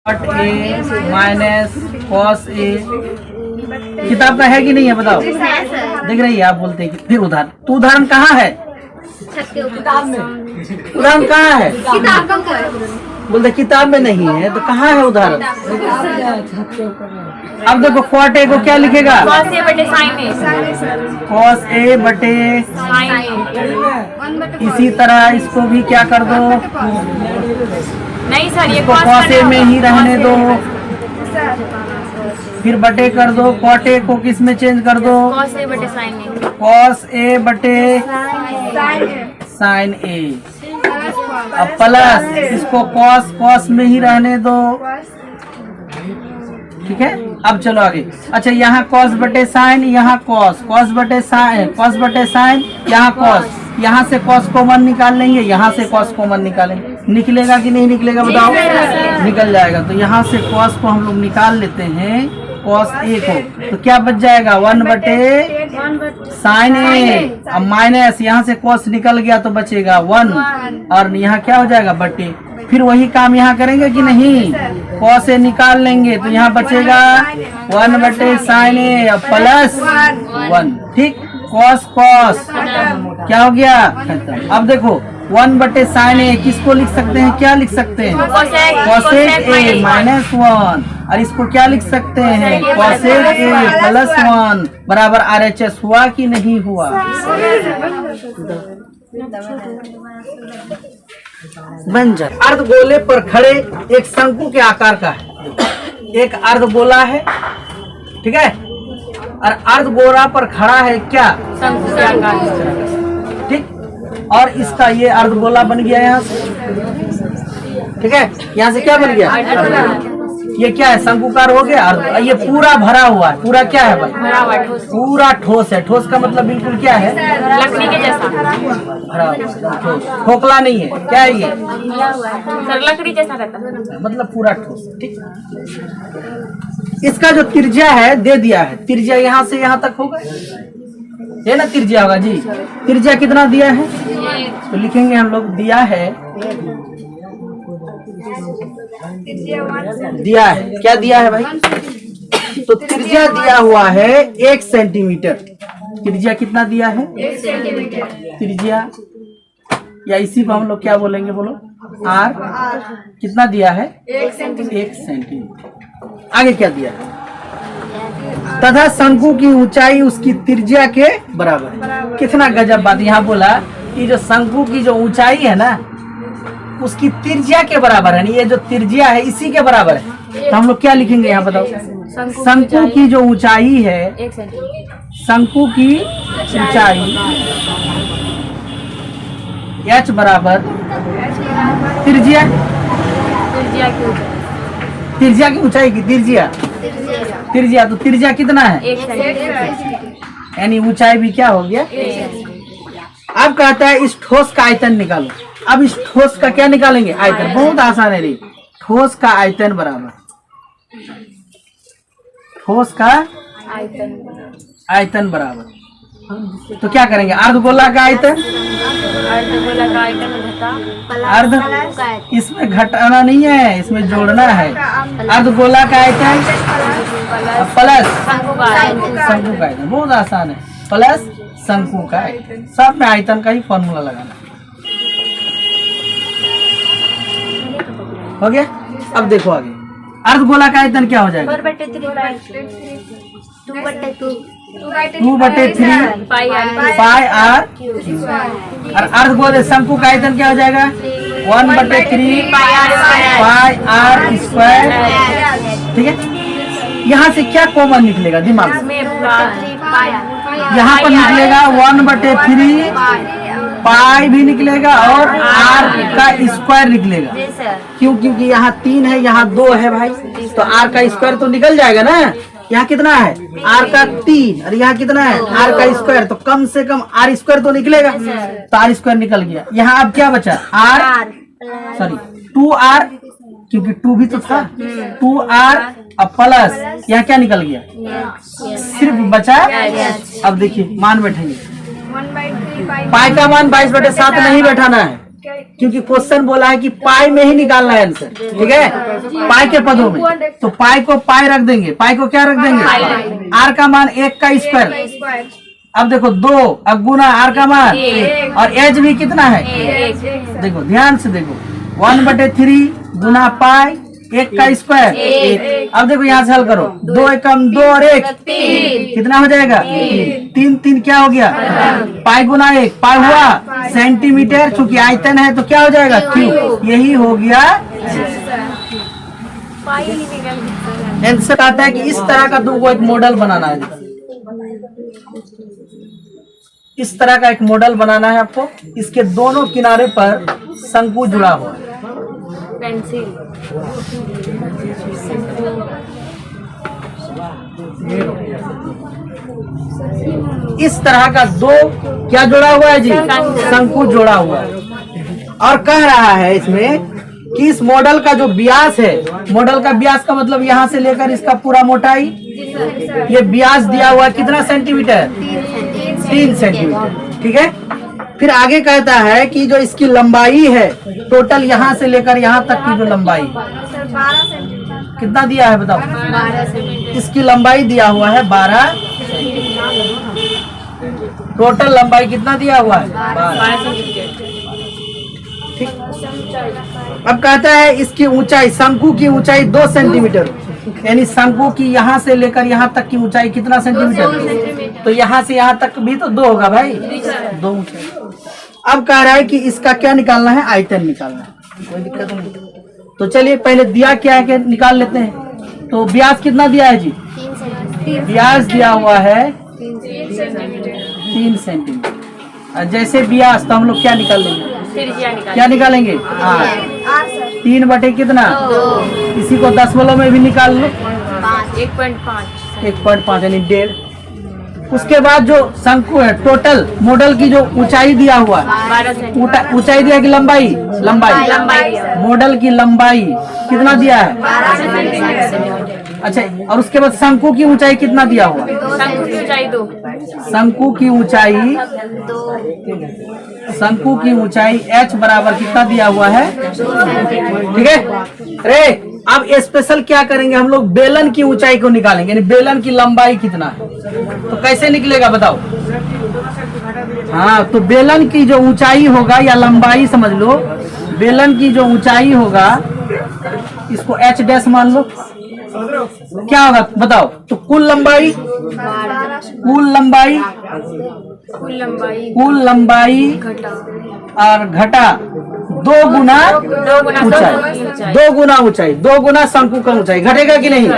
Cot A minus cos A. किताब का है कि नहीं है बताओ? देख रही है आप बोलते हैं। फिर उदाहरण, तो उदाहरण कहाँ है? उदाहरण कहाँ है? बोलते किताब में नहीं है तो कहाँ है उदाहरण? अब देखो कॉट ए को क्या लिखेगा? कॉस ए बटे साइन ए। कॉस ए बटे इसी तरह इसको भी क्या कर दो? नहीं सर, ये इसको कॉस ए में ही रहने दो, फिर बटे कर दो। कॉट ए को किस में चेंज कर दो? कॉस ए बटे साइन ए। कॉस ए बटे साइन ए। अब प्लस इसको कॉस में ही रहने दो, ठीक है। अब चलो आगे। अच्छा, यहाँ कॉस बटे साइन, यहाँ कॉस बटे साइन, यहाँ कॉस। यहाँ से कॉस कॉमन निकाल लेंगे, यहाँ से कॉस कॉमन निकालेंगे। निकलेगा कि नहीं निकलेगा बताओ? निकल जाएगा। तो यहाँ से कॉस को हम लोग निकाल लेते हैं, कॉस ए को। तो क्या बच जाएगा? 1 बटे साइन ए। अब माइनस यहाँ से कॉस निकल गया तो बचेगा 1, और यहाँ क्या हो जाएगा? बटे। फिर वही काम यहाँ करेंगे कि नहीं? कॉस ए निकाल लेंगे तो यहाँ बचेगा 1 बटे साइन ए प्लस 1, ठीक। कॉस क्या हो गया? अब देखो 1 बटे साइन ए किसको लिख सकते हैं? क्या लिख सकते हैं? कॉसेक ए माइनस 1। और इसको क्या लिख सकते हैं? कॉसेक ए प्लस 1 बराबर RHS हुआ कि नहीं हुआ? बन जाए। अर्धगोले पर खड़े एक शंकु के आकार का है, एक अर्धगोला है, ठीक है। और अर्धगोला पर खड़ा है क्या? शंकु के आकार, ठीक। और इसका ये अर्धगोला बन गया यहाँ से, ठीक है। यहाँ से क्या बन गया? ये क्या है? शंकुकार हो गया। और ये पूरा भरा हुआ है। पूरा क्या है भाई? भरा हुआ ठोस। पूरा ठोस है। ठोस का मतलब बिल्कुल क्या है? लकड़ी के जैसा। भरा हुआ ठोस, खोखला नहीं है। क्या है ये? सर लकड़ी जैसा रहता है, मतलब पूरा ठोस, ठीक। इसका जो त्रिज्या है दे दिया है। त्रिज्या यहाँ से यहाँ तक होगा, ये ना त्रिज्या होगा जी। त्रिज्या कितना दिया है? तो लिखेंगे हम लोग, दिया है, दिया है। क्या दिया है भाई? तो त्रिज्या दिया हुआ है 1 सेंटीमीटर। त्रिज्या कितना दिया है? 1 सेंटीमीटर। त्रिज्या, या इसी को हम लोग क्या बोलेंगे? बोलो आर। कितना दिया है? 1 सेंटीमीटर। 1 सेंटीमीटर। आगे क्या दिया है? तथा शंकु की ऊंचाई उसकी त्रिज्या के बराबर है। कितना गजब बात यहाँ बोला कि जो शंकु की जो ऊंचाई है ना, उसकी त्रिज्या के बराबर है। ये जो त्रिज्या है इसी के बराबर है। तो हम लोग क्या लिखेंगे यहाँ बताओ? शंकु की जो ऊंचाई है, 1 सेंटीमीटर। शंकु की ऊंचाई h बराबर त्रिज्या, त्रिज्या की ऊंचाई की त्रिज्या। तो त्रिज्या कितना है? 1 सेंटीमीटर। यानी ऊंचाई भी क्या हो गया? अब कहता है इस ठोस का आयतन निकालो। अब इस ठोस का क्या निकालेंगे? आयतन। बहुत आसान है रे। ठोस का आयतन बराबर, ठोस का आयतन बराबर। तो क्या करेंगे? अर्धगोला का आयतन, अर्धगोला का आयतन अर्ध, इसमें घटाना नहीं है, इसमें जोड़ना है। अर्धगोला का आयतन प्लस शंकु का आयतन। बहुत आसान है। प्लस शंकु का आयतन। सब में आयतन का ही फॉर्मूला लगाना। हो गया। अब देखो आगे, अर्धगोला का आयतन क्या हो जाएगा? 4 बटे 3 पाई आर। और अर्धगोले शंकु का आयतन क्या हो जाएगा? 1 बटे 3 पाई आर स्क्वायर, ठीक है। यहाँ से क्या कॉमन निकलेगा? दिमाग में यहाँ पर निकलेगा 1 बटे 3 पाई भी निकलेगा और आर का स्क्वायर निकलेगा। क्यों? क्योंकि यहाँ 3 है, यहाँ 2 है भाई, तो आर का स्क्वायर तो निकल जाएगा ना। यहाँ कितना है? आर का 3, और यहाँ कितना है? आर का स्क्वायर। तो कम से कम आर स्क्वायर तो निकलेगा। तो आर स्क्वायर निकल गया। यहाँ अब क्या बचा? आर, सॉरी 2r, क्योंकि 2 भी तो था। 2r अब प्लस यहाँ क्या निकल गया? सिर्फ बचा। अब देखिए मान बैठेंगे। पाई का मान 22/7 नहीं बैठाना है, क्योंकि क्वेश्चन बोला है कि पाई में ही निकालना है आंसर, ठीक है, पाई के पदों में। तो पाई को पाई रख देंगे, पाई को क्या रख देंगे, आर का मान 1 का स्क्वायर। अब देखो 2, अब गुना आर का मान 1 और एच भी कितना है, देखो ध्यान से देखो 1/3 गुना पाई 1 का स्क्वायर 1। अब देखो यहाँ से हल करो, 2 एकम 2 और 1 कितना हो जाएगा 3, 3 क्या हो गया, पाई गुना 1, पाई हुआ सेंटीमीटर, चूंकि आयतन है तो क्या हो जाएगा क्यूब, यही हो गया आंसर। आता है कि इस तरह का तुमको एक मॉडल बनाना है, इस तरह का एक मॉडल बनाना है आपको। इसके दोनों किनारे पर शंकु जुड़ा हुआ है, पेंसिल, इस तरह का 2 क्या जोड़ा हुआ है जी, शंकु जोड़ा हुआ है। और कह रहा है इसमें कि इस मॉडल का जो व्यास है, मॉडल का व्यास का मतलब यहाँ से लेकर इसका पूरा मोटाई, ये व्यास दिया हुआ है कितना सेंटीमीटर, 3 सेंटीमीटर, ठीक है। फिर आगे कहता है कि जो इसकी लंबाई है टोटल यहाँ से लेकर यहाँ तक की जो लंबाई कितना दिया है बताओ, 12 सेंटीमीटर, इसकी लंबाई दिया हुआ है 12, टोटल लंबाई कितना दिया हुआ है 12, ठीक। अब कहता है इसकी ऊंचाई, शंकु की ऊंचाई 2 सेंटीमीटर, यानी शंकु की यहाँ से लेकर यहाँ तक की ऊंचाई कितना सेंटीमीटर, तो यहाँ से यहाँ तक भी तो 2 होगा भाई, 2 ऊंचाई। अब कह रहा है कि इसका क्या निकालना है, आयतन निकालना है, कोई दिक्कत नहीं। तो चलिए पहले दिया क्या है कि निकाल लेते हैं। तो व्यास कितना दिया है जी, व्यास दिया हुआ है 3 सेंटीमीटर। जैसे व्यास तो हम लोग क्या निकाल लेंगे, क्या निकालेंगे, 3 बटे कितना, इसी को दशमलव में भी निकाल लो, 1.5 यानी 1.5। उसके बाद जो शंकु है टोटल मॉडल की जो ऊंचाई दिया हुआ है, ऊंचाई दिया कि लंबाई, लंबाई मॉडल की लंबाई कितना दिया है, 12 सेंटीमीटर। अच्छा, और उसके बाद शंकु की ऊंचाई कितना दिया हुआ, शंकु की ऊंचाई, शंकु की ऊंचाई h बराबर कितना दिया हुआ है, ठीक है। रे अब स्पेशल क्या करेंगे हम लोग, बेलन की ऊंचाई को निकालेंगे, यानी बेलन की लंबाई कितना है, तो कैसे निकलेगा बताओ। हाँ, तो बेलन की जो ऊंचाई होगा या लंबाई समझ लो, बेलन की जो ऊंचाई होगा इसको h डैश मान लो, क्या होगा बताओ। तो कुल लंबाई, कुल लंबाई और घटा 2 गुना ऊंचाई, 2 गुना ऊंचाई, 2 गुना शंकु का ऊंचाई, घटेगा कि नहीं,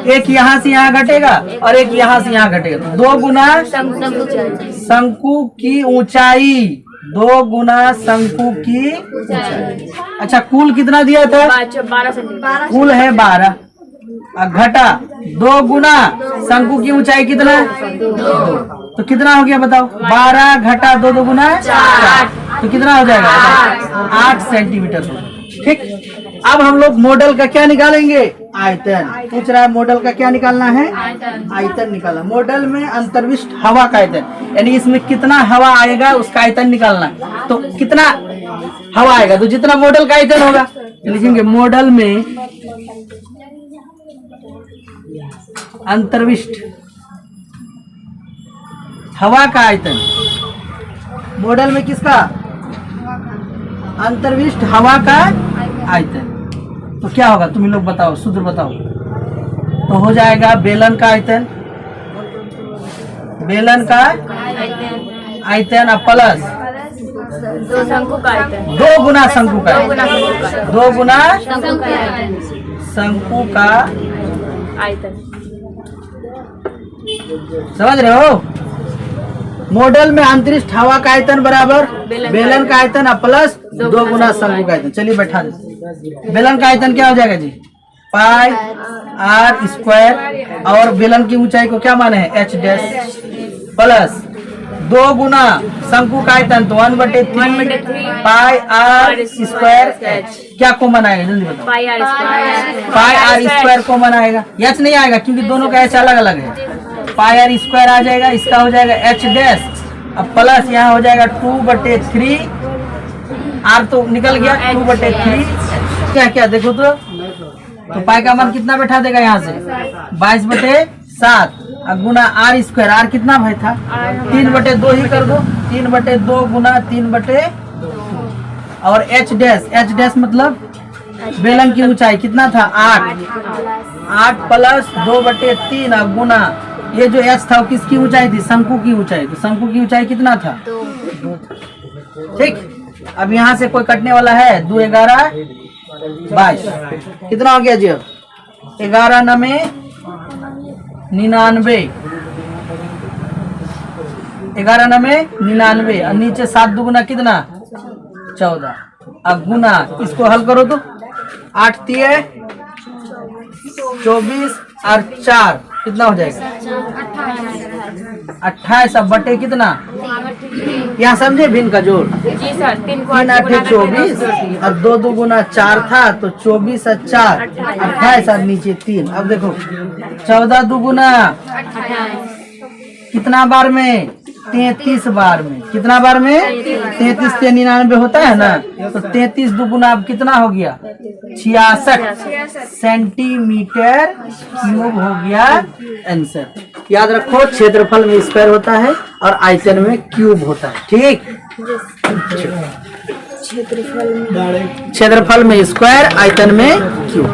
एक यहाँ से यहाँ घटेगा और एक यहाँ से यहाँ घटेगा, 2 गुना शंकु की ऊंचाई, 2 गुना शंकु की ऊंचाई। अच्छा, कुल कितना दिया था, 12 सेंटीमीटर, कुल है 12 और घटा 2 गुना शंकु की ऊंचाई कितना, 2, तो कितना हो गया बताओ, 12 घटा 2, 2 गुना 4, तो कितना हो जाएगा 8 सेंटीमीटर, ठीक। अब हम लोग मॉडल का क्या निकालेंगे, आयतन। पूछ रहा है मॉडल का क्या निकालना है, आयतन निकालना। मॉडल में अंतर्विष्ट हवा का आयतन, यानी इसमें कितना हवा आएगा उसका आयतन निकालना है। तो कितना हवा आएगा, तो जितना मॉडल का आयतन होगा, लिखेंगे मॉडल में अंतर्विष्ट हवा का आयतन, मॉडल में किसका, अंतर्विष्ट हवा का आयतन। तो क्या होगा तुम लोग बताओ, सूत्र बताओ। तो हो जाएगा बेलन का आयतन, बेलन का आयतन और प्लस 2 शंकु का आयतन, 2 गुना शंकु का, 2 गुना शंकु का आयतन, शंकु का आयतन। समझ रहे हो, मॉडल में अंतरिक्ष हवा का आयतन बराबर बेलन का आयतन और प्लस 2 गुना शंकु का आयतन। चलिए बैठा देते। बेलन का आयतन क्या हो जाएगा जी, पाई आर स्क्वायर, और बेलन की ऊंचाई को क्या माने हैं, h डैश, प्लस 2 गुना शंकु का आयतन तो 1/3 पाई आर स्क्वायर h। क्या कॉमन आएगा जल्दी बताओ, पाई आर स्क्वायर कॉमन आएगा, h नहीं आएगा क्योंकि दोनों का h अलग अलग है। पाई आर स्क्वायर आ जाएगा, इसका हो जाएगा h डैश, अब प्लस यहाँ हो जाएगा 2/3 आर तो निकल गया 2/3 क्या क्या देखो तो पाई का मान कितना बैठा देगा यहाँ से 22/7 गुना आर स्क्वायर आर कितना भाई था 3/2 ही कर दो 3/2 गुना 3/2 और एच डैश मतलब बेलन की ऊंचाई कितना था 8 प्लस 2/3 गुना ये जो एच था वो किसकी ऊंचाई थी शंकु की ऊंचाई तो शंकु की ऊंचाई कितना था 2 ठीक। अब यहाँ से कोई कटने वाला है 2 11 22 कितना हो गया जी 11 9 99 11 9 99 और नीचे 7 दुगुना कितना 14 अब गुना इसको हल करो तो 8 3 24 और 4 कितना हो जाएगा 28 अब बटे कितना यहाँ समझे भिन्न का जोड़ जी सर 3 को 3 8 24 और 2 दुगुना 4 था तो 24 और 4 28 और नीचे 3 अब देखो 14 दुगुना कितना बार में 33 बार में कितना बार में 33 से 99 होता है ना तो 33 दुगुना अब कितना हो गया 66 सेंटीमीटर क्यूब हो गया आंसर। याद रखो क्षेत्रफल में स्क्वायर होता है और आयतन में क्यूब होता है ठीक। क्षेत्रफल में स्क्वायर आयतन में क्यूब।